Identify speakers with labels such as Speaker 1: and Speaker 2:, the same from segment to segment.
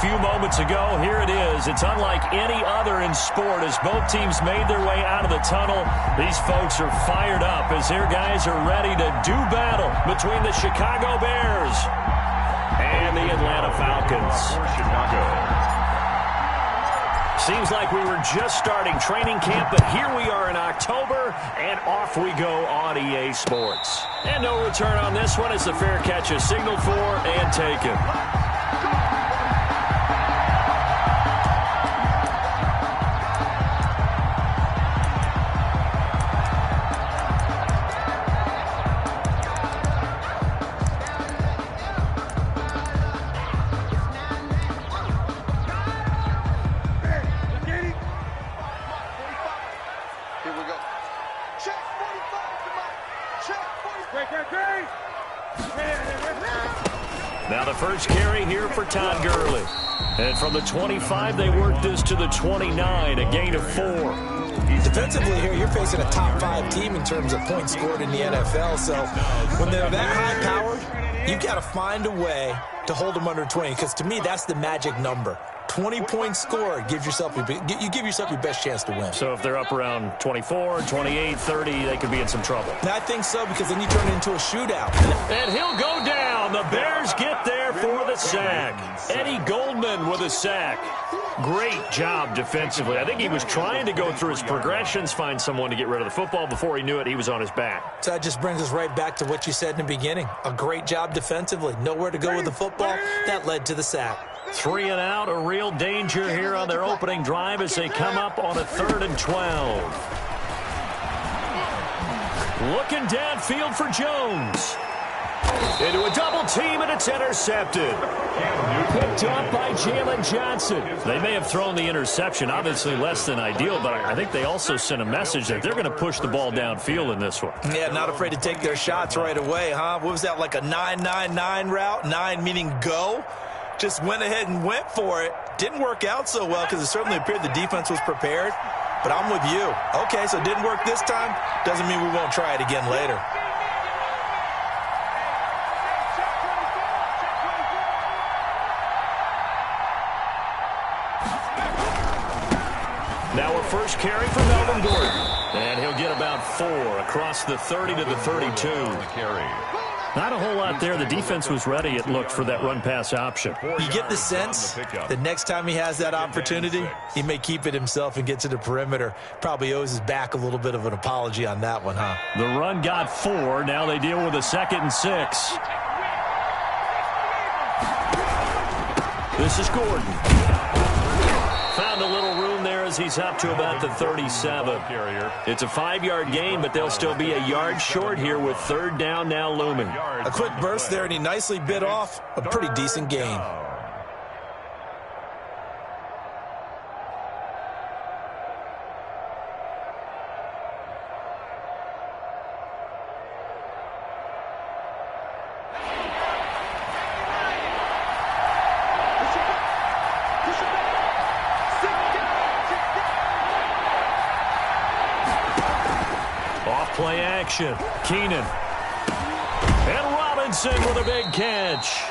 Speaker 1: few moments ago. Here it is. It's unlike any other in sport as both teams made their way out of the tunnel. These folks are fired up as their guys are ready to do battle between the Chicago Bears and the Atlanta Falcons. Seems like we were just starting training camp, but here we are in October, and off we go on EA Sports. And no return on this one as the fair catch is signaled for and taken. Now the first carry here for Todd Gurley. And from the 25, they work this to the 29, a gain of 4.
Speaker 2: Defensively here, you're facing a top-5 team in terms of points scored in the NFL. So when they're that high-powered, you've got to find a way to hold them under 20. Because to me, that's the magic number. 20 points scored gives yourself you give yourself your best chance to win.
Speaker 1: So if they're up around 24, 28, 30, they could be in some trouble.
Speaker 2: And I think so, because then you turn it into a shootout.
Speaker 1: And he'll go down. The Bears get there for the sack. Eddie Goldman with a sack. Great job defensively. I think he was trying to go through his progressions, find someone to get rid of the football. Before he knew it, he was on his back.
Speaker 2: So that just brings us right back to what you said in the beginning. A great job defensively. Nowhere to go with the football. That led to the sack.
Speaker 1: 3 and out, a real danger here on their opening drive as they come up on a 3rd and 12. Looking downfield for Jones. Into a double team, and it's intercepted. Picked up by Jalen Johnson. They may have thrown the interception, obviously less than ideal, but I think they also sent a message that they're going to push the ball downfield in this one.
Speaker 2: Yeah, not afraid to take their shots right away, huh? What was that, like a 9-9-9 route? 9 meaning go? Just went ahead and went for it. Didn't work out so well because it certainly appeared the defense was prepared. But I'm with you. Okay, so it didn't work this time. Doesn't mean we won't try it again later.
Speaker 1: Now a first carry for Melvin Gordon. And he'll get about 4 across the 30 to the 32. Not a whole lot there. The defense was ready, it looked, for that run-pass option.
Speaker 2: You get the sense that next time he has that opportunity, he may keep it himself and get to the perimeter. Probably owes his back a little bit of an apology on that one, huh?
Speaker 1: The run got 4. Now they deal with a 2nd and 6. This is Gordon. Found a little room there as he's up to about the 37. It's a 5-yard gain, but they'll still be a yard short here with 3rd down now looming.
Speaker 2: A quick burst there, and he nicely bit off a pretty decent gain.
Speaker 1: Play action. Keenan. And Robinson with a big catch.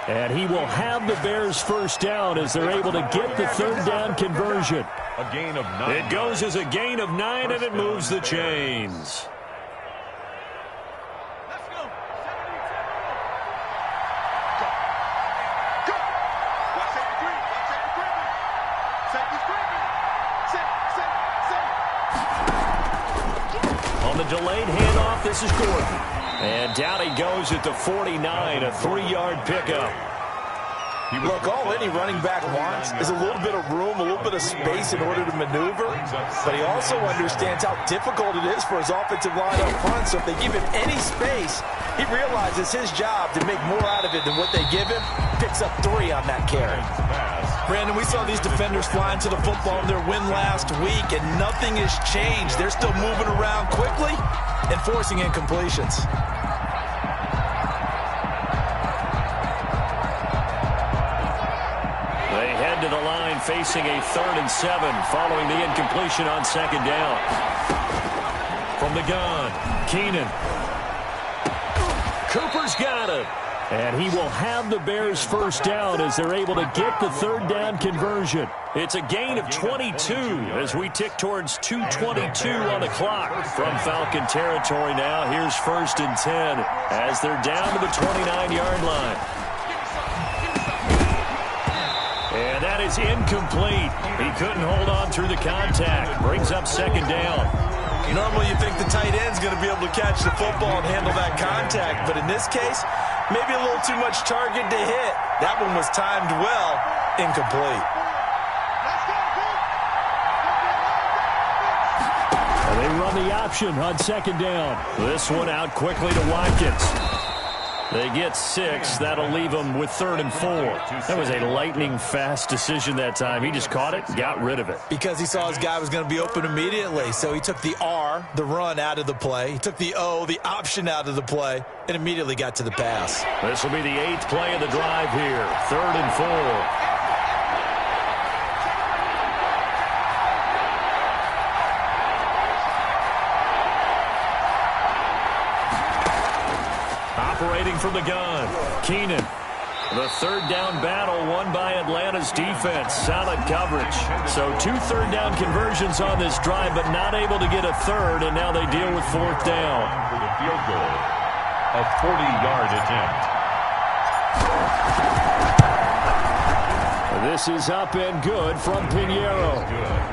Speaker 1: And he will have the Bears' first down as they're able to get the 3rd down conversion.
Speaker 3: A gain of 9.
Speaker 1: It goes as a gain of 9, and it moves the chains. On the delayed handoff, this is Gordon. And down he goes at the 49, a 3-yard pickup.
Speaker 2: Look, all any running back wants is a little bit of room, a little bit of space in order to maneuver. But he also understands how difficult it is for his offensive line up front. So if they give him any space, he realizes his job to make more out of it than what they give him. Picks up 3 on that carry. Brandon, we saw these defenders flying to the football in their win last week, and nothing has changed. They're still moving around quickly and forcing incompletions.
Speaker 1: They head to the line facing a 3rd and 7 following the incompletion on 2nd down. From the gun, Keenan. Cooper's got it. And he will have the Bears first down as they're able to get the third down conversion. It's a gain of 22 as we tick towards 2:22 on the clock. From Falcon territory now, here's 1st and 10 as they're down to the 29-yard line. And that is incomplete. He couldn't hold on through the contact. Brings up 2nd down.
Speaker 2: Normally you think the tight end's going to be able to catch the football and handle that contact, but in this case, maybe a little too much target to hit. That one was timed well, incomplete.
Speaker 1: And they run the option on 2nd down. This one out quickly to Watkins. They get 6. That'll leave them with 3rd and 4. That was a lightning-fast decision that time. He just caught it, got rid of it.
Speaker 2: Because he saw his guy was going to be open immediately. So he took the R, the run, out of the play. He took the O, the option, out of the play, and immediately got to the pass.
Speaker 1: This will be the 8th play of the drive here. 3rd and 4. Operating from the gun, Keenan. The 3rd down battle won by Atlanta's defense. Solid coverage. So 2 third down conversions on this drive, but not able to get a 3rd, and now they deal with 4th down.
Speaker 3: For the field goal, a 40-yard attempt.
Speaker 1: This is up and good from Pinheiro.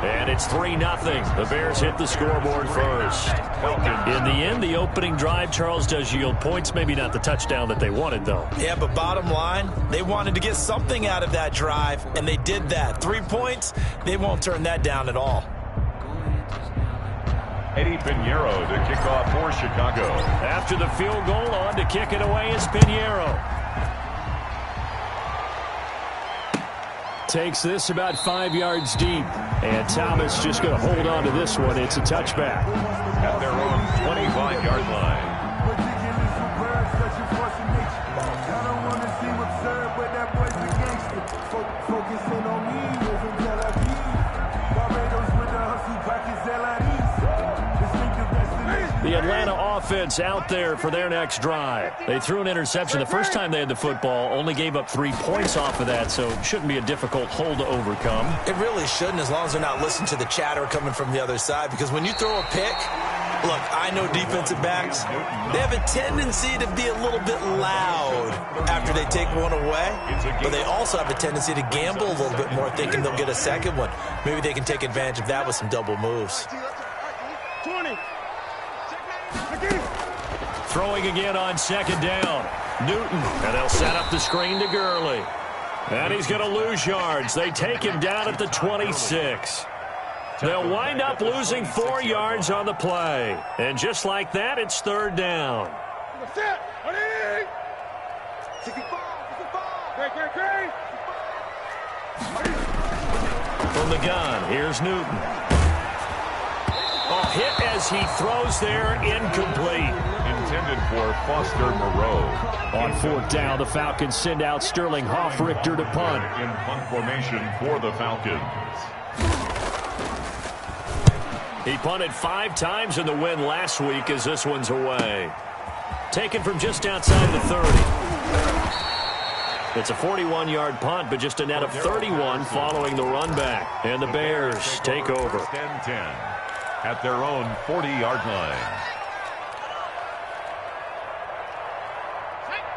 Speaker 1: And it's 3-0. The Bears hit the scoreboard first. In the end, the opening drive, Charles, does yield points. Maybe not the touchdown that they wanted, though.
Speaker 2: Yeah, but bottom line, they wanted to get something out of that drive, and they did that. 3 points, they won't turn that down at all.
Speaker 3: Eddie Pinheiro to kick off for Chicago.
Speaker 1: After the field goal, on to kick it away is Pinheiro. Takes this about 5 yards deep. And Thomas just going to hold on to this one. It's a touchback.
Speaker 3: At their own 25-yard line.
Speaker 1: The Atlanta offense out there for their next drive. They threw an interception the first time they had the football, only gave up 3 points off of that, so it shouldn't be a difficult hole to overcome.
Speaker 2: It really shouldn't, as long as they're not listening to the chatter coming from the other side, because when you throw a pick, look, I know defensive backs, they have a tendency to be a little bit loud after they take one away, but they also have a tendency to gamble a little bit more, thinking they'll get a second one. Maybe they can take advantage of that with some double moves.
Speaker 4: 20.
Speaker 1: Throwing again on 2nd down. Newton, and they'll set up the screen to Gurley. And he's going to lose yards. They take him down at the 26. They'll wind up losing 4 yards on the play. And just like that, it's 3rd down. From the gun, here's Newton. A hit as he throws there, incomplete.
Speaker 3: Intended for Foster Moreau.
Speaker 1: On 4th down, the Falcons send out Sterling Hoffrichter to punt.
Speaker 3: In punt formation for the Falcons.
Speaker 1: He punted 5 times in the win last week as this one's away. Taken from just outside the 30. It's a 41-yard punt, but just a net of 31 following the run back. And the Bears take over.
Speaker 3: 10-10 at their own 40-yard line.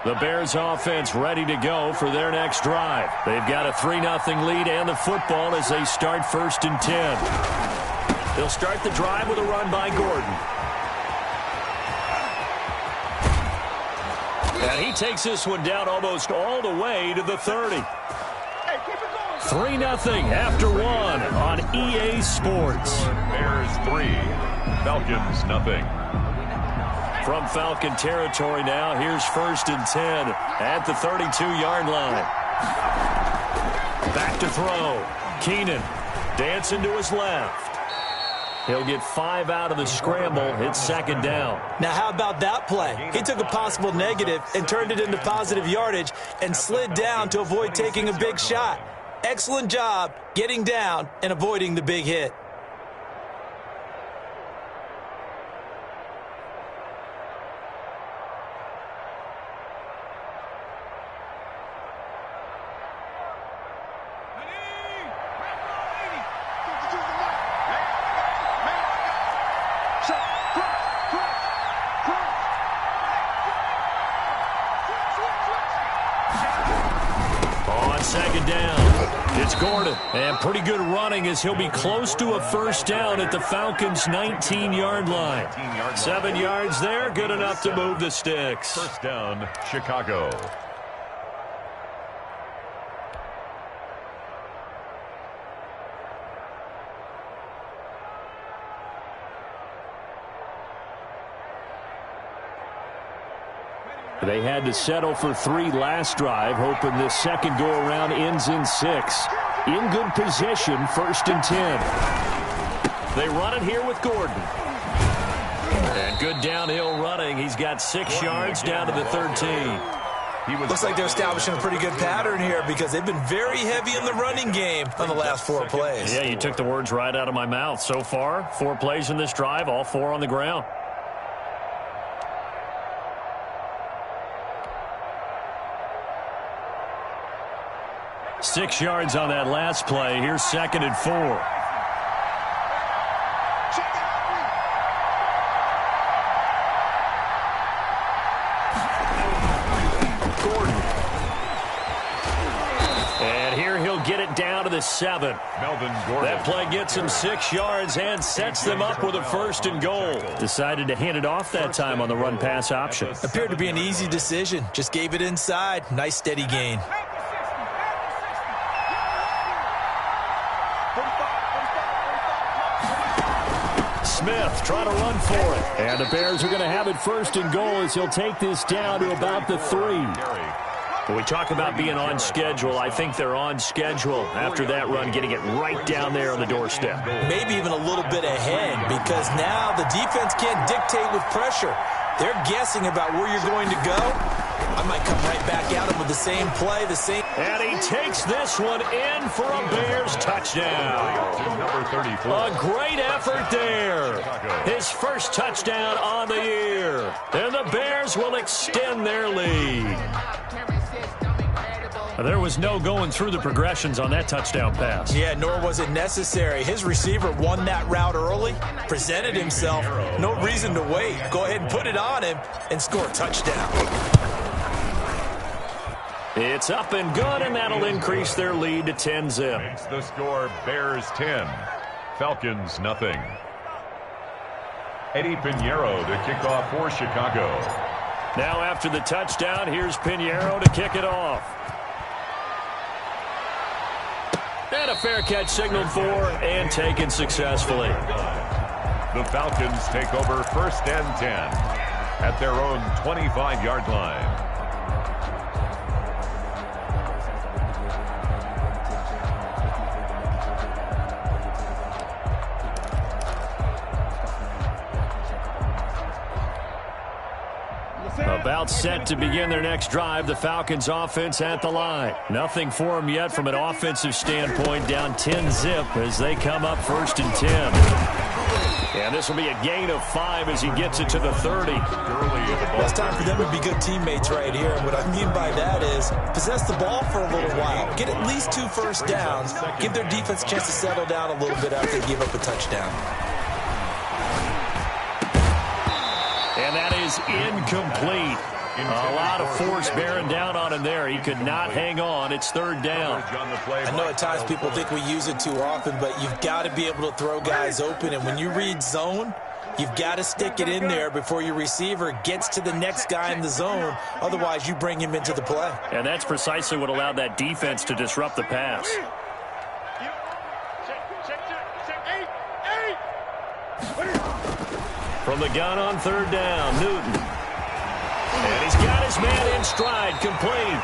Speaker 1: The Bears offense ready to go for their next drive. They've got a 3-0 lead and the football as they start 1st and 10. They'll start the drive with a run by Gordon. And he takes this one down almost all the way to the 30. 3-0 after 1 on EA Sports.
Speaker 3: Bears 3, Falcons nothing.
Speaker 1: From Falcon territory now, here's 1st and 10 at the 32-yard line. Back to throw. Keenan dancing to his left. He'll get 5 out of the scramble. It's 2nd down.
Speaker 2: Now, how about that play? He took a possible negative and turned it into positive yardage and slid down to avoid taking a big shot. Excellent job getting down and avoiding the big hit.
Speaker 1: second down. It's Gordon. And pretty good running as he'll be close to a first down at the Falcons' 19-yard line. 7 yards there, good enough to move the sticks.
Speaker 3: First down, Chicago.
Speaker 1: They had to settle for 3 last drive, hoping this second go-around ends in 6. In good position, 1st and 10. They run it here with Gordon. And good downhill running. He's got 6 yards down to the 13.
Speaker 2: Looks like they're establishing a pretty good pattern here because they've been very heavy in the running game on the last 4 plays.
Speaker 1: Yeah, you took the words right out of my mouth. So far, 4 plays in this drive, all 4 on the ground. Six yards on that last play. Here's 2nd and 4. Gordon. And here he'll get it down to the 7.
Speaker 3: Melvin Gordon.
Speaker 1: That play gets him 6 yards and sets them up with a 1st and goal. Decided to hand it off that time on the run-pass option.
Speaker 2: Appeared to be an easy decision. Just gave it inside. Nice steady gain.
Speaker 1: Smith trying to run for it. And the Bears are going to have it 1st and goal as he'll take this down to about the 3. When we talk about being on schedule, I think they're on schedule after that run, getting it right down there on the doorstep.
Speaker 2: Maybe even a little bit ahead because now the defense can't dictate with pressure. They're guessing about where you're going to go. I might come right back at him with the same play, the same.
Speaker 1: And he takes this one in for a Bears touchdown.
Speaker 3: Number 34.
Speaker 1: A great effort there. His first touchdown on the year. And the Bears will extend their lead. There was no going through the progressions on that touchdown pass.
Speaker 2: Yeah, nor was it necessary. His receiver won that route early, presented himself. No reason to wait. Go ahead and put it on him and score a touchdown.
Speaker 1: It's up and good, and that'll increase their lead to 10-zip.
Speaker 3: Makes the score Bears 10, Falcons nothing. Eddie Pinheiro to kick off for Chicago.
Speaker 1: Now after the touchdown, here's Pinheiro to kick it off. And a fair catch signaled for and taken successfully.
Speaker 3: The Falcons take over 1st and 10 at their own 25-yard line.
Speaker 1: About set to begin their next drive, the Falcons offense at the line. Nothing for them yet from an offensive standpoint, down 10-zip as they come up 1st and 10. And this will be a gain of 5 as he gets it to the 30.
Speaker 2: Well, it's time for them to be good teammates right here. And what I mean by that is possess the ball for a little while. Get at least 2 first downs. Give their defense a chance to settle down a little bit after they give up a touchdown.
Speaker 1: And that is incomplete. A lot of force bearing down on him there. He could not hang on. It's 3rd down.
Speaker 2: I know at times people think we use it too often, but you've got to be able to throw guys open. And when you read zone, you've got to stick it in there before your receiver gets to the next guy in the zone. Otherwise, you bring him into the play.
Speaker 1: And that's precisely what allowed that defense to disrupt the pass. From the gun on 3rd down, Newton. And he's got his man in stride, complete.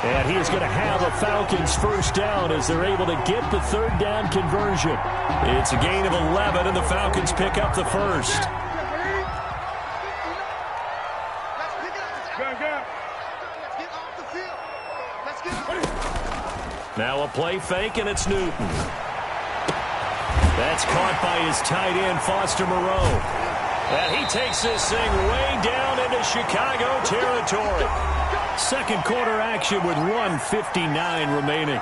Speaker 1: And he is going to have a Falcons 1st down as they're able to get the 3rd down conversion. It's a gain of 11, and the Falcons pick up the 1st. Now a play fake, and it's Newton. That's caught by his tight end, Foster Moreau. And he takes this thing way down into Chicago territory. 2nd quarter action with 1:59 remaining.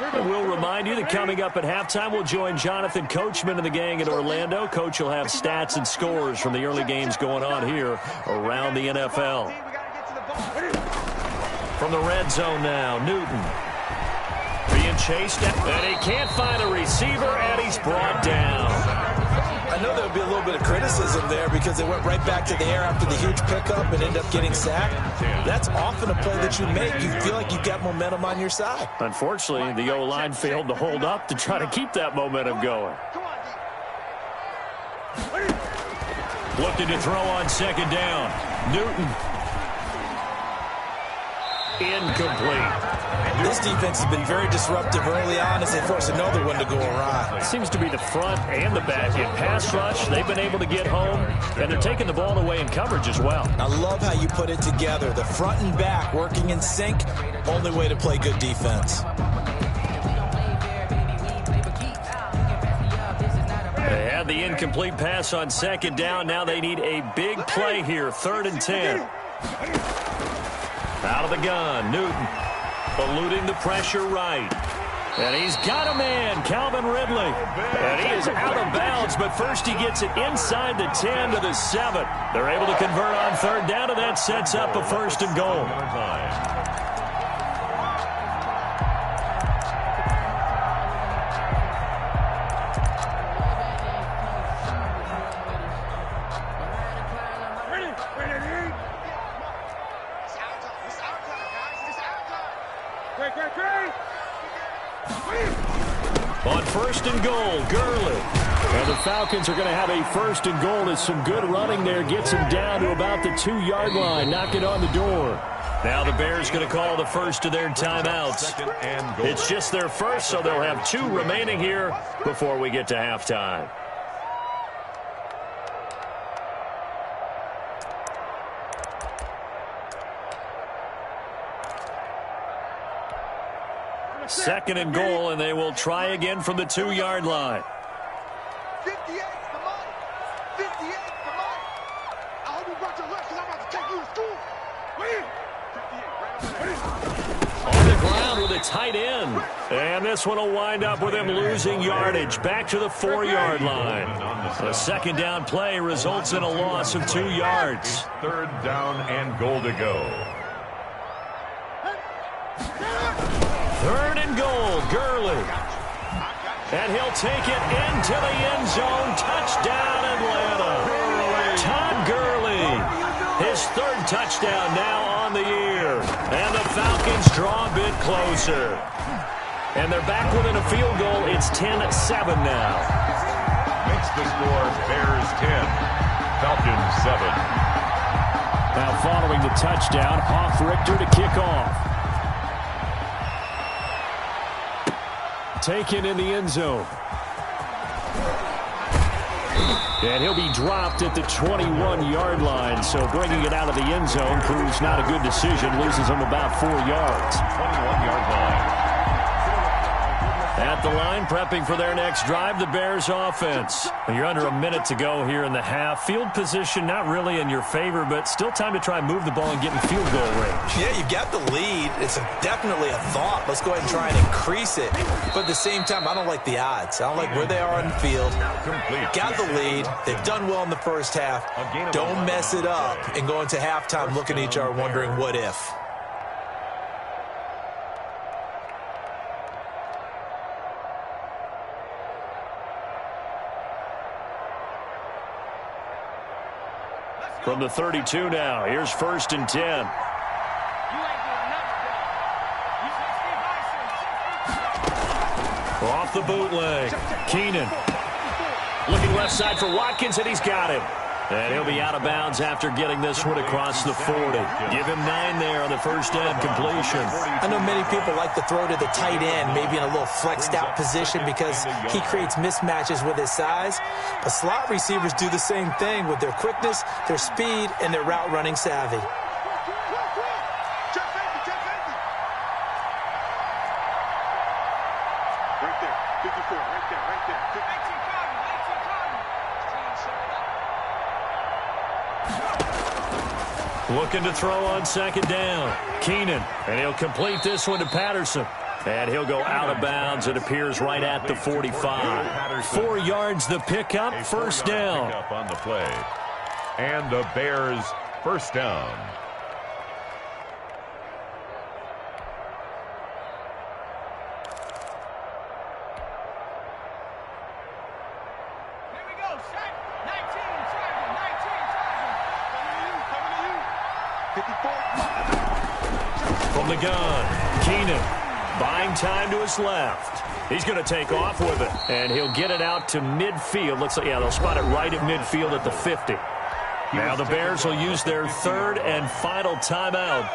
Speaker 1: And we'll remind you that coming up at halftime, we'll join Jonathan Coachman and the gang in Orlando. Coach will have stats and scores from the early games going on here around the NFL. From the red zone now, Newton. Being chased, and he can't find a receiver, and he's brought down.
Speaker 2: I know there would be a little bit of criticism there because they went right back to the air after the huge pickup and ended up getting sacked. That's often a play that you make. You feel like you've got momentum on your side.
Speaker 1: Unfortunately, the O-line failed to hold up to try to keep that momentum going. Looking to throw on second down. Newton. Incomplete.
Speaker 2: This defense has been very disruptive early on as they force another one to go awry.
Speaker 1: Seems to be the front and the back. In pass rush, they've been able to get home, and they're taking the ball away in coverage as well.
Speaker 2: I love how you put it together. The front and back working in sync, only way to play good defense.
Speaker 1: They had the incomplete pass on second down. Now they need a big play here, 3rd and 10. Out of the gun, Newton eluding the pressure right. And he's got a man, Calvin Ridley. And he is out of bounds, but first he gets it inside the 10 to the 7. They're able to convert on 3rd down, and that sets up a 1st and goal. On 1st and goal, Gurley. And the Falcons are going to have a 1st and goal as some good running there gets him down to about the 2-yard line. Knock it on the door. Now the Bears going to call the first of their timeouts. It's just their first, so they'll have 2 remaining here before we get to halftime. Second and goal, and they will try again from the 2-yard line.
Speaker 4: 58 for Mike. 58 for Mike. I hope you brought your lunch because I'm about to take you to school.
Speaker 1: On the ground with a tight end. And this one will wind up with him losing yardage. Back to the 4-yard line. A second down play results in a loss of 2 yards.
Speaker 3: 3rd down and goal to go.
Speaker 1: 3rd and goal, Gurley. And he'll take it into the end zone. Touchdown, Atlanta. Todd Gurley. His 3rd touchdown now on the year. And the Falcons draw a bit closer. And they're back within a field goal. It's 10-7 now.
Speaker 3: Makes the score Bears 10, Falcons 7.
Speaker 1: Now following the touchdown, Hoff-Richter to kick off. Taken in the end zone. And he'll be dropped at the 21-yard line. So bringing it out of the end zone proves not a good decision. Loses him about 4 yards.
Speaker 3: 21-yard line.
Speaker 1: At the line, prepping for their next drive, the Bears offense. You're under a minute to go here in the half. Field position not really in your favor, but still time to try and move the ball and get in field goal range.
Speaker 2: Yeah, you've got the lead. It's definitely a thought. Let's go ahead and try and increase it. But at the same time, I don't like the odds. I don't like where they are on the field. Got the lead. They've done well in the first half. Don't mess it up and go into halftime looking at each other wondering what if.
Speaker 1: From the 32 now, here's 1st and 10. Off the bootleg, Keenan. Looking left side for Watkins, and he's got him. And he'll be out of bounds after getting this one across the 40. Give him 9 there on the first down completion.
Speaker 2: I know many people like to throw to the tight end, maybe in a little flexed out position because he creates mismatches with his size. But slot receivers do the same thing with their quickness, their speed, and their route running savvy.
Speaker 4: Right there. 54. Right there. Right there. 50.
Speaker 1: Looking to throw on second down. Keenan, and he'll complete this one to Patterson. And he'll go out of bounds. It appears right at the 45. 4 yards the pickup, 1st down.
Speaker 3: On the play. And the Bears 1st down.
Speaker 1: the gun. Keenan buying time to his left. He's going to take off with it, and he'll get it out to midfield. Looks like, yeah, they'll spot it right at midfield at the 50. Now the Bears will use their third and final timeout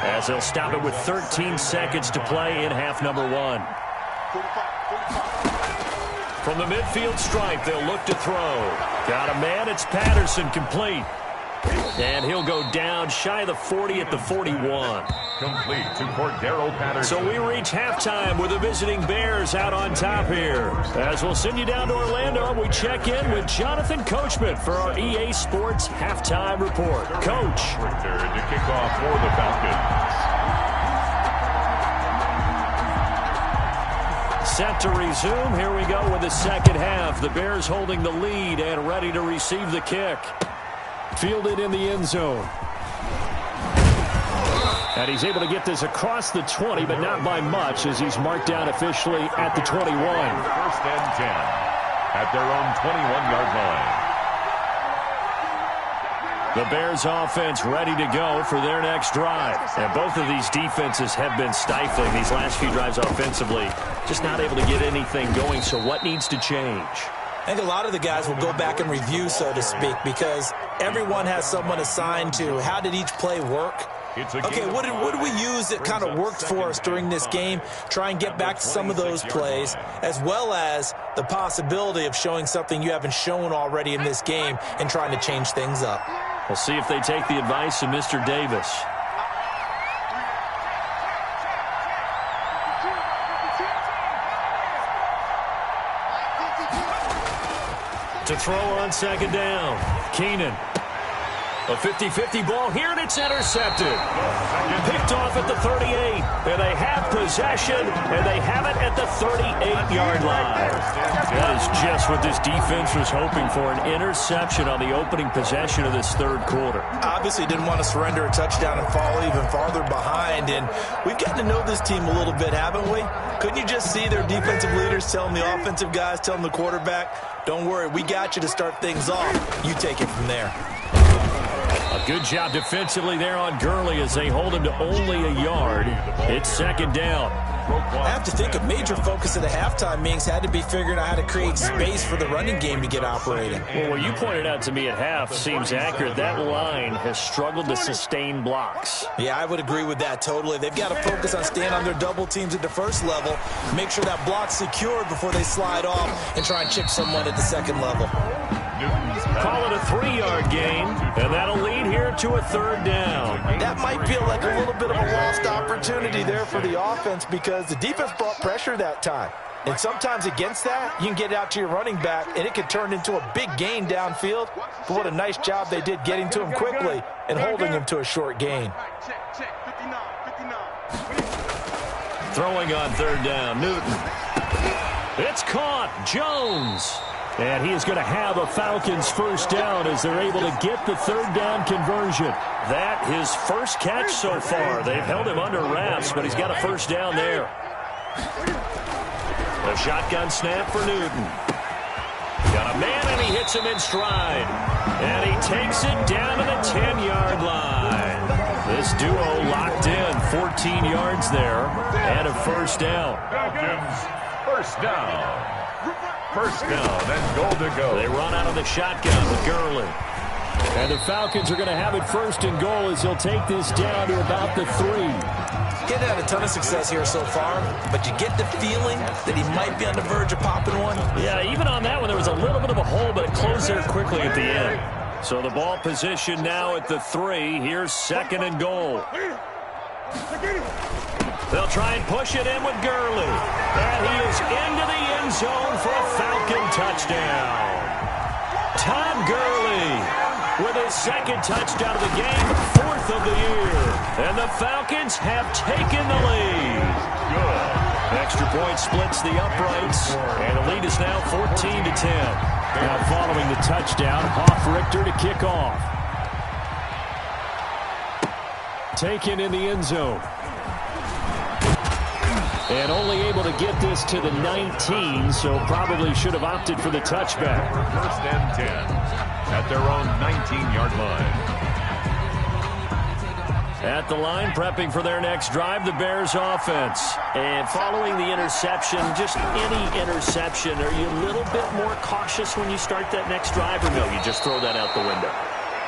Speaker 1: as they'll stop it with 13 seconds to play in half number 1. From the midfield stripe, they'll look to throw. Got a man, it's Patterson, complete. And he'll go down shy of the 40 at the 41.
Speaker 3: Complete to Cordero Patterson.
Speaker 1: So we reach halftime with the visiting Bears out on top here. As we'll send you down to Orlando, we check in with Jonathan Coachman for our EA Sports Halftime Report. Coach.
Speaker 3: Richter to kick off for the Falcons.
Speaker 1: Set to resume. Here we go with the second half. The Bears holding the lead and ready to receive the kick. Fielded in the end zone. And he's able to get this across the 20, but not by much, as he's marked down officially at the 21.
Speaker 3: First and 10 at their own 21-yard line.
Speaker 1: The Bears offense ready to go for their next drive. And both of these defenses have been stifling these last few drives offensively. Just not able to get anything going, so what needs to change?
Speaker 2: I think a lot of the guys will go back and review, so to speak, because everyone has someone assigned to how did each play work. Okay, what did we use that kind of worked for us during this game? Try and get back to some of those plays, as well as the possibility of showing something you haven't shown already in this game and trying to change things up.
Speaker 1: We'll see if they take the advice of Mr. Davis. To throw on second down. Keenan. A 50-50 ball here, and it's intercepted. Picked off at the 38. And they have possession, and they have it at the 38-yard line. That is just what this defense was hoping for, an interception on the opening possession of this third quarter.
Speaker 2: Obviously didn't want to surrender a touchdown and fall even farther behind. And we've gotten to know this team a little bit, haven't we? Couldn't you just see their defensive leaders telling the offensive guys, telling the quarterback, don't worry, we got you to start things off. You take it from there.
Speaker 1: A good job defensively there on Gurley as they hold him to only a yard. It's second down.
Speaker 2: I have to think a major focus of the halftime meetings had to be figuring out how to create space for the running game to get operating.
Speaker 1: Well, what you pointed out to me at half seems accurate. That line has struggled to sustain blocks.
Speaker 2: Yeah, I would agree with that totally. They've got to focus on staying on their double teams at the first level, make sure that block's secured before they slide off and try and chip someone at the second level.
Speaker 1: Call it a 3-yard gain, and that'll lead here to a third down.
Speaker 2: That might feel like a little bit of a lost opportunity there for the offense because the defense brought pressure that time. And sometimes against that, you can get it out to your running back, and it can turn into a big gain downfield. But what a nice job they did getting to him quickly and holding him to a short gain.
Speaker 1: Throwing on third down, Newton. It's caught, Jones. And he is going to have a Falcons first down as they're able to get the third down conversion. That his first catch so far. They've held him under wraps, but he's got a first down there. A shotgun snap for Newton. Got a man, and he hits him in stride. And he takes it down to the 10-yard line. This duo locked in, 14 yards there, and a first down.
Speaker 3: Falcons, first down. First down and goal to go.
Speaker 1: They run out of the shotgun with Gurley. And the Falcons are going to have it first and goal as he'll take this down to about the 3.
Speaker 2: Getting had a ton of success here so far, but you get the feeling that he might be on the verge of popping one.
Speaker 1: Yeah, even on that one, there was a little bit of a hole, but it closed there quickly at the end. So the ball position now at the 3. Here's second and goal. They'll try and push it in with Gurley. And he is into the end zone for a Falcon touchdown. Todd Gurley with his second touchdown of the game, 4th of the year. And the Falcons have taken the lead. Good. Extra point splits the uprights. And the lead is now 14-10. Now following the touchdown, Richter to kick off. Taken in the end zone. And only able to get this to the 19, so probably should have opted for the touchback.
Speaker 3: First and 10 at their own 19-yard line.
Speaker 1: At the line, prepping for their next drive, the Bears offense. And following the interception, just any interception, are you a little bit more cautious when you start that next drive, or no, you just throw that out the window?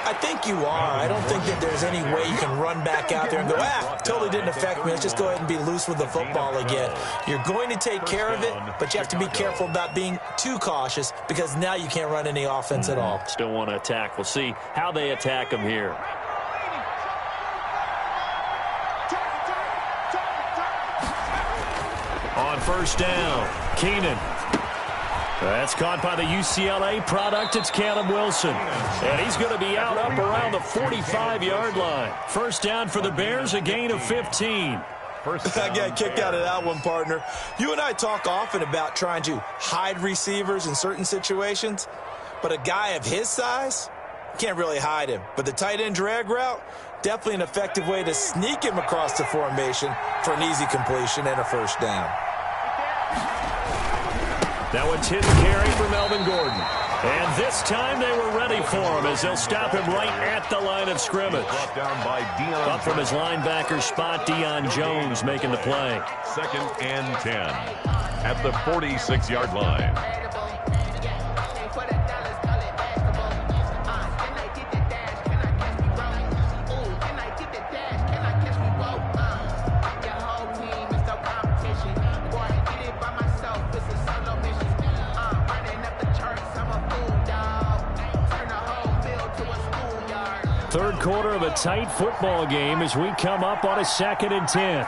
Speaker 2: I think you are. I don't think that there's any way you can run back out there and go, totally didn't affect me. Let's just go ahead and be loose with the football again. You're going to take care of it, but you have to be careful about being too cautious because now you can't run any offense at all.
Speaker 1: Still want to attack. We'll see how they attack them here. On first down, Keenan. That's caught by the UCLA product. It's Callum Wilson. And he's going to be out up around the 45-yard line. First down for the Bears, a gain of 15.
Speaker 2: I got kicked out of that one, partner. You and I talk often about trying to hide receivers in certain situations, but a guy of his size can't really hide him. But the tight end drag route, definitely an effective way to sneak him across the formation for an easy completion and a first down.
Speaker 1: That one's hit and carry for Melvin Gordon. And this time they were ready for him as they'll stop him right at the line of scrimmage. Up from his linebacker spot, Deion Jones making the play.
Speaker 3: 2nd and 10 at the 46-yard line.
Speaker 1: Third quarter of a tight football game as we come up on a 2nd and 10.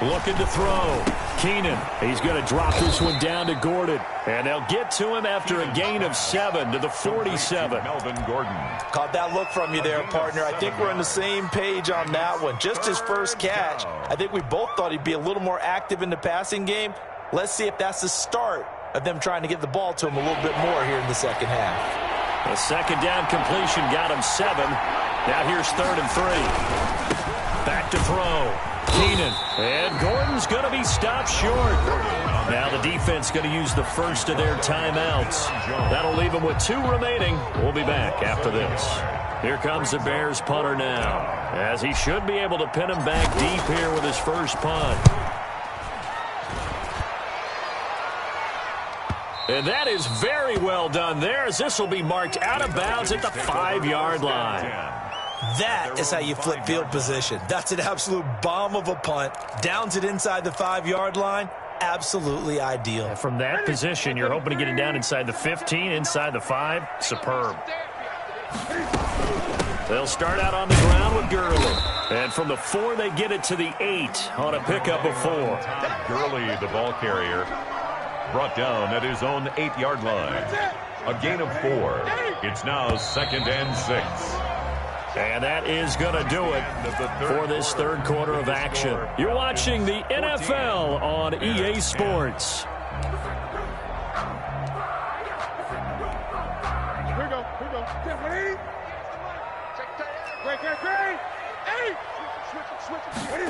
Speaker 1: Looking to throw. Keenan. He's going to drop this one down to Gordon. And they'll get to him after a gain of 7 to the 47.
Speaker 3: Melvin Gordon.
Speaker 2: Caught that look from you there, partner. I think we're on the same page on that one. Just his first catch. I think we both thought he'd be a little more active in the passing game. Let's see if that's the start of them trying to get the ball to him a little bit more here in the second half.
Speaker 1: A second down completion got him 7. Now here's 3rd and 3. Back to throw. Keenan. And Gordon's going to be stopped short. Now the defense going to use the first of their timeouts. That'll leave them with 2 remaining. We'll be back after this. Here comes the Bears punter now, as he should be able to pin him back deep here with his first punt. And that is very well done there, as this will be marked out of bounds at the 5-yard line.
Speaker 2: That is how you flip field position. That's an absolute bomb of a punt. Downs it inside the 5-yard line. Absolutely ideal.
Speaker 1: And from that position, you're hoping to get it down inside the 15, inside the 5. Superb. They'll start out on the ground with Gurley. And from the 4, they get it to the 8 on a pickup of 4.
Speaker 3: Gurley, the ball carrier, brought down at his own 8-yard line. A gain of 4. It's now 2nd and 6.
Speaker 1: And that is going to do it for this third quarter of action. You're watching the NFL on EA Sports.
Speaker 4: Here we go. Ready? Great. Hey! Switch.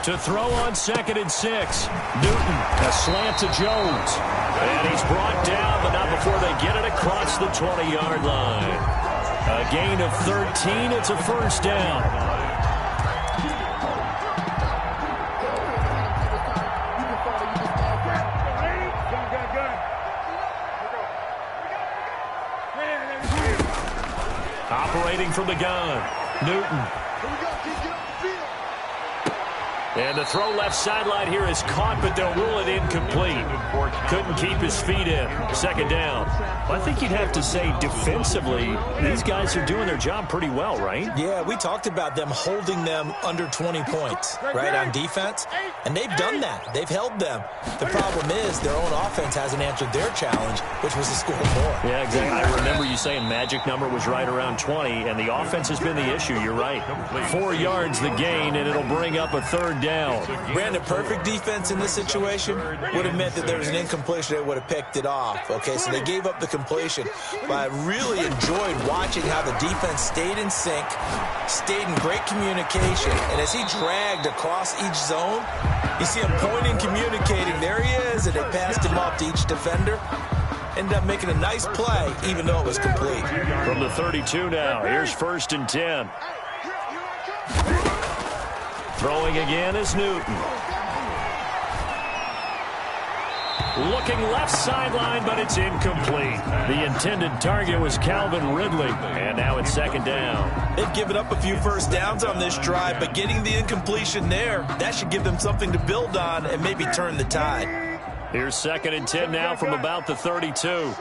Speaker 1: To throw on 2nd and 6. Newton, a slant to Jones. And he's brought down, but not before they get it across the 20-yard line. A gain of 13. It's a first down. Operating from the gun. Newton. And the throw left sideline here is caught, but they'll rule it incomplete. Couldn't keep his feet in. 2nd down. Well, I think you'd have to say defensively, these guys are doing their job pretty well, right?
Speaker 2: Yeah, we talked about them holding them under 20 points, right, on defense. And they've done that. They've held them. The problem is their own offense hasn't answered their challenge, which was to score more.
Speaker 1: Yeah, exactly. I remember you saying magic number was right around 20, and the offense has been the issue. You're right. 4 yards the gain, and it'll bring up a 3rd down.
Speaker 2: Brandon, perfect defense in this situation would have meant that there was an incompletion. They would have picked it off. Okay, so they gave up the completion. But I really enjoyed watching how the defense stayed in sync, stayed in great communication. And as he dragged across each zone, you see him pointing, communicating. There he is, and they passed him off to each defender. Ended up making a nice play, even though it was complete.
Speaker 1: From the 32 now, here's 1st and 10. Throwing again is Newton. Looking left sideline, but it's incomplete. The intended target was Calvin Ridley, and now it's 2nd down.
Speaker 2: They've given up a few first downs on this drive, but getting the incompletion there, that should give them something to build on and maybe turn the tide.
Speaker 1: Here's 2nd and 10 now from about the 32.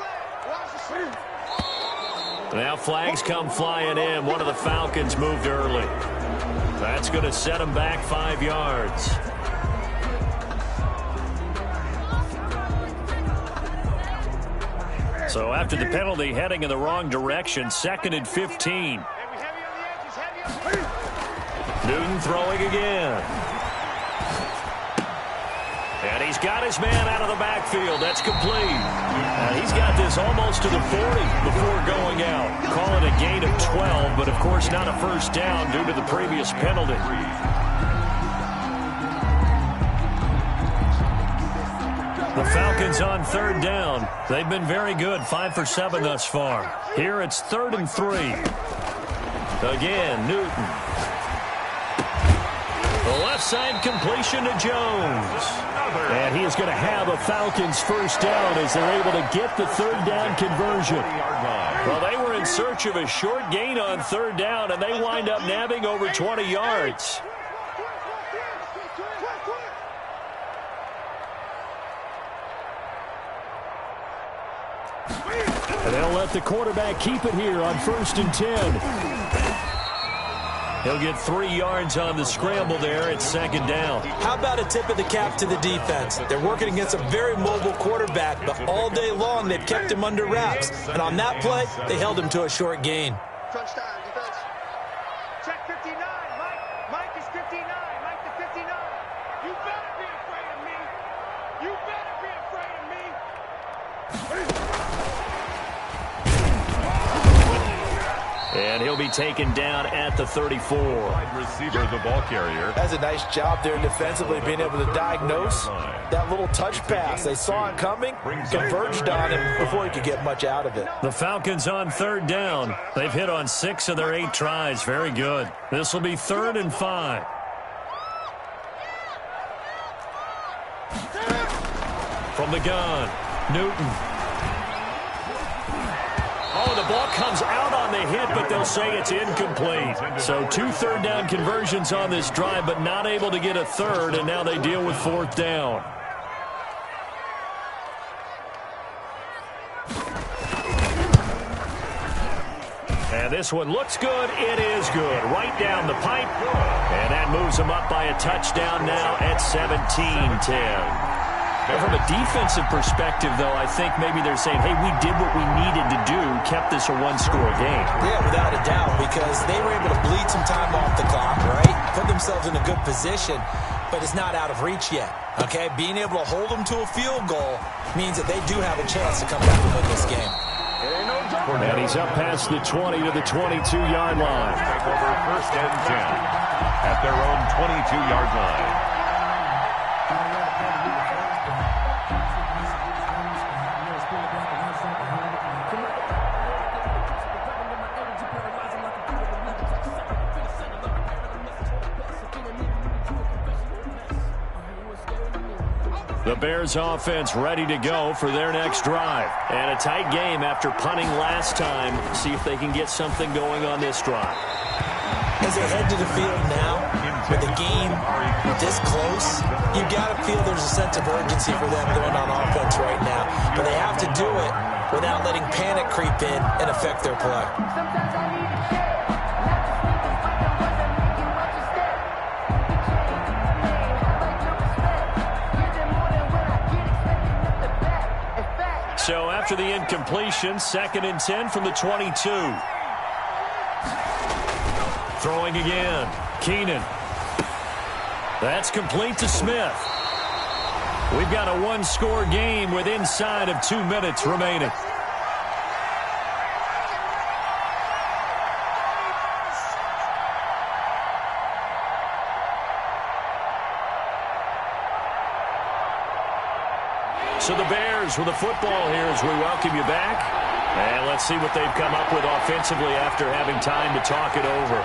Speaker 1: Now flags come flying in. One of the Falcons moved early. That's going to set them back 5 yards. So after the penalty, heading in the wrong direction, 2nd and 15. Newton throwing again. And he's got his man out of the backfield. That's complete. And he's got this almost to the 40 before going out. Call it a gain of 12, but of course not a first down due to the previous penalty. The Falcons on 3rd down. They've been very good, 5 for 7 thus far. Here it's 3rd and 3. Again, Newton. The left side completion to Jones. And he is going to have a Falcons first down as they're able to get the 3rd down conversion. Well, they were in search of a short gain on 3rd down, and they wind up nabbing over 20 yards. And they'll let the quarterback keep it here on 1st and 10. He'll get 3 yards on the scramble there at 2nd down.
Speaker 2: How about a tip of the cap to the defense? They're working against a very mobile quarterback, but all day long they've kept him under wraps. And on that play, they held him to a short gain.
Speaker 4: Crunch time, defense. Check 59. Mike is 59. Mike the 59. You better be afraid of me. You better be afraid of me.
Speaker 1: And he'll be taken down at the 34.
Speaker 3: Wide receiver, the ball carrier.
Speaker 2: That's a nice job there defensively, being able to diagnose that little touch pass. They saw it coming, converged on him before he could get much out of it.
Speaker 1: The Falcons on 3rd down. They've hit on 6 of their 8 tries. Very good. This will be 3rd and 5. From the gun, Newton. Oh, the ball comes out on the hit, but they'll say it's incomplete. So 2 3rd down conversions on this drive, but not able to get a 3rd, and now they deal with 4th down. And this one looks good. It is good. Right down the pipe. And that moves them up by a touchdown now at 17-10. From a defensive perspective, though, I think maybe they're saying, hey, we did what we needed to do, kept this a 1-score game.
Speaker 2: Yeah, without a doubt, because they were able to bleed some time off the clock, right? Put themselves in a good position, but it's not out of reach yet, okay? Being able to hold them to a field goal means that they do have a chance to come back and win this game.
Speaker 1: And he's up past the 20 to the 22-yard line.
Speaker 3: Take over 1st and 10 at their own 22-yard line.
Speaker 1: The Bears offense ready to go for their next drive. And a tight game after punting last time. See if they can get something going on this drive.
Speaker 2: As they head to the field now, with the game this close, you've got to feel there's a sense of urgency for them going on offense right now. But they have to do it without letting panic creep in and affect their play.
Speaker 1: So after the incompletion, 2nd and 10 from the 22. Throwing again, Keenan. That's complete to Smith. We've got a one-score game with inside of 2 minutes remaining. So the Bears with the football here as we welcome you back. And let's see what they've come up with offensively after having time to talk it over.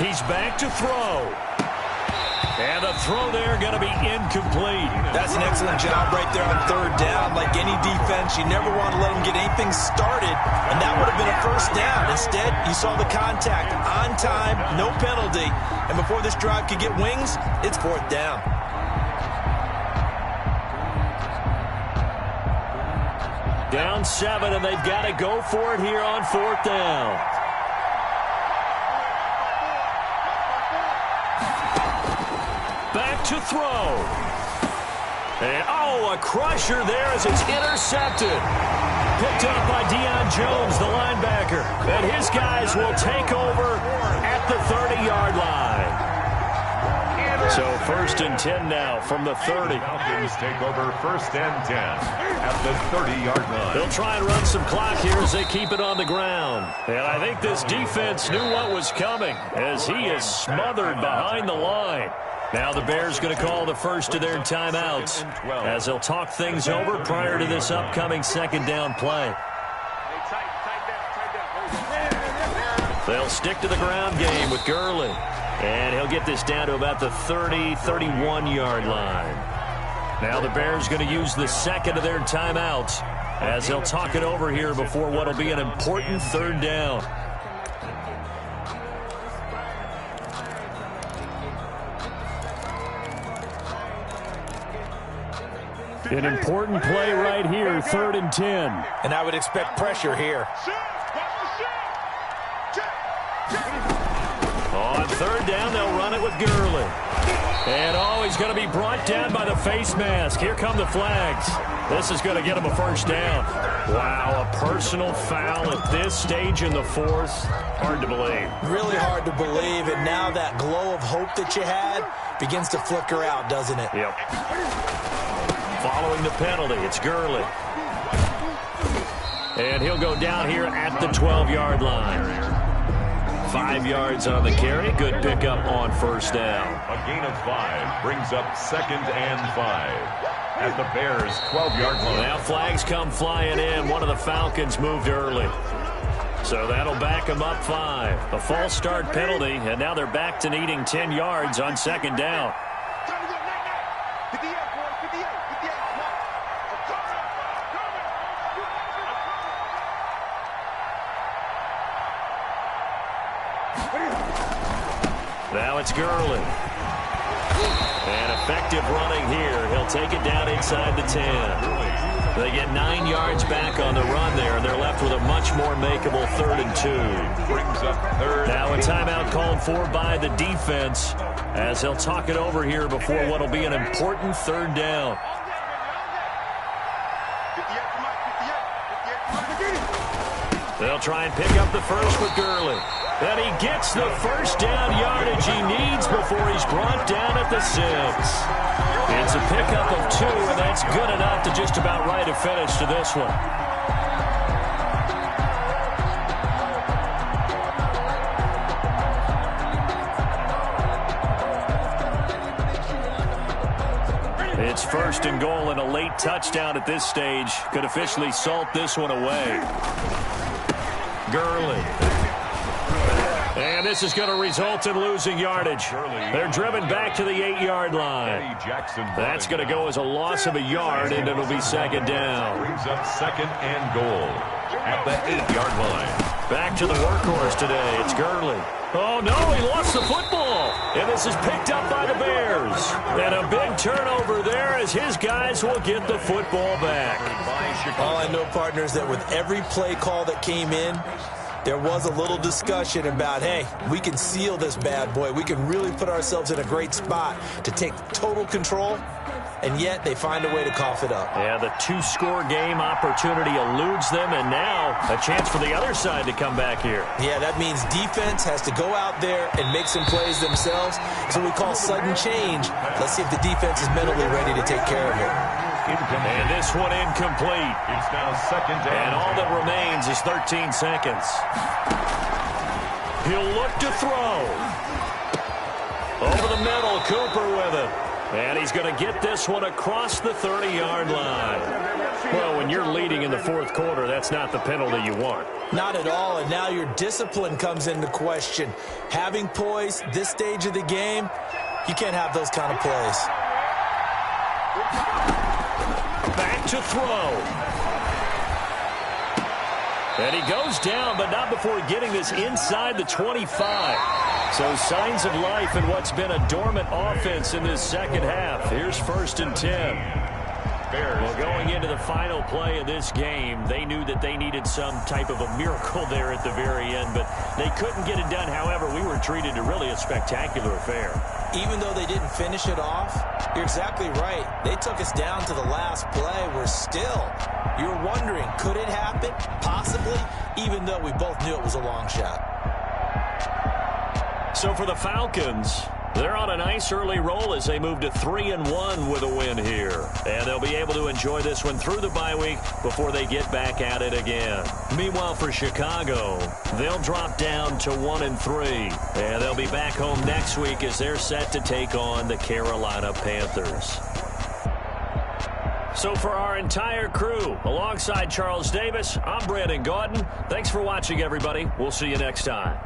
Speaker 1: He's back to throw. And the throw there going to be incomplete.
Speaker 2: That's an excellent job right there on third down. Like any defense, you never want to let them get anything started, and that would have been a first down. Instead, you saw the contact on time, no penalty, and before this drive could get wings, it's fourth down.
Speaker 1: Down 7, and they've got to go for it here on fourth down. Back to throw. And, a crusher there as it's intercepted. Picked up by Deion Jones, the linebacker. And his guys will take over at the 30-yard line. So 1st and 10 now from the 30.
Speaker 3: Falcons take over 1st and 10 at the 30-yard line.
Speaker 1: They'll try and run some clock here as they keep it on the ground. And I think this defense knew what was coming as he is smothered behind the line. Now the Bears going to call the first of their timeouts as they'll talk things over prior to this upcoming second down play. They'll stick to the ground game with Gurley. And he'll get this down to about the 30, 31-yard line. Now the Bears going to use the second of their timeouts as they'll talk it over here before what will be an important third down. An important play right here, 3rd and 10.
Speaker 2: And I would expect pressure here.
Speaker 1: On 3rd down, they'll run it with Gurley. And, he's going to be brought down by the face mask. Here come the flags. This is going to get him a first down. Wow, a personal foul at this stage in the 4th. Hard to believe.
Speaker 2: Really hard to believe, and now that glow of hope that you had begins to flicker out, doesn't it?
Speaker 1: Yep. Following the penalty, it's Gurley. And he'll go down here at the 12-yard line. 5 yards on the carry. Good pickup on first down.
Speaker 3: A gain of 5 brings up 2nd and 5 at the Bears' 12-yard line.
Speaker 1: Now flags come flying in. One of the Falcons moved early. So that'll back them up 5. A false start penalty, and now they're back to needing 10 yards on second down. Now it's Gurley. And effective running here. He'll take it down inside the 10. They get 9 yards back on the run there, and they're left with a much more makeable 3rd and 2.
Speaker 3: Brings up 3rd.
Speaker 1: Now a timeout called for by the defense as they'll talk it over here before what will be an important 3rd down. They'll try and pick up the first with Gurley. And he gets the first down yardage he needs before he's brought down at the 6. It's a pickup of 2, and that's good enough to just about write a finish to this one. It's 1st and goal, and a late touchdown at this stage could officially salt this one away. Gurley. And this is going to result in losing yardage. They're driven back to the 8-yard line. That's going to go as a loss of a yard, and it'll be second down.
Speaker 3: Brings up 2nd and goal at the 8-yard line.
Speaker 1: Back to the workhorse today. It's Gurley. Oh, no, he lost the football. And this is picked up by the Bears. And a big turnover there as his guys will get the football back.
Speaker 2: All I know, partners, that with every play call that came in, there was a little discussion about, hey, we can seal this bad boy. We can really put ourselves in a great spot to take total control. and yet they find a way to cough it up.
Speaker 1: Yeah, the two-score game opportunity eludes them, and now a chance for the other side to come back here.
Speaker 2: Yeah, that means defense has to go out there and make some plays themselves. So we call sudden change. Let's see if the defense is mentally ready to take care of it.
Speaker 1: And this one incomplete.
Speaker 3: It's now second down.
Speaker 1: And all that remains is 13 seconds. He'll look to throw. Over the middle, Cooper with it. And he's going to get this one across the 30-yard line. Well, when you're leading in the fourth quarter, that's not the penalty you want.
Speaker 2: Not at all, and now your discipline comes into question. Having poise this stage of the game, you can't have those kind of plays.
Speaker 1: Back to throw. And he goes down, but not before getting this inside the 25. So signs of life in what's been a dormant offense in this second half. Here's 1st and 10. Well, going into the final play of this game, they knew that they needed some type of a miracle there at the very end, but they couldn't get it done. However, we were treated to really a spectacular affair.
Speaker 2: Even though they didn't finish it off, you're exactly right. They took us down to the last play. We're still, you're wondering, could it happen? Possibly, even though we both knew it was a long shot.
Speaker 1: So for the Falcons, they're on a nice early roll as they move to 3-1 with a win here. And they'll be able to enjoy this one through the bye week before they get back at it again. Meanwhile, for Chicago, they'll drop down to 1-3. And they'll be back home next week as they're set to take on the Carolina Panthers. So for our entire crew, alongside Charles Davis, I'm Brandon Gaudin. Thanks for watching, everybody. We'll see you next time.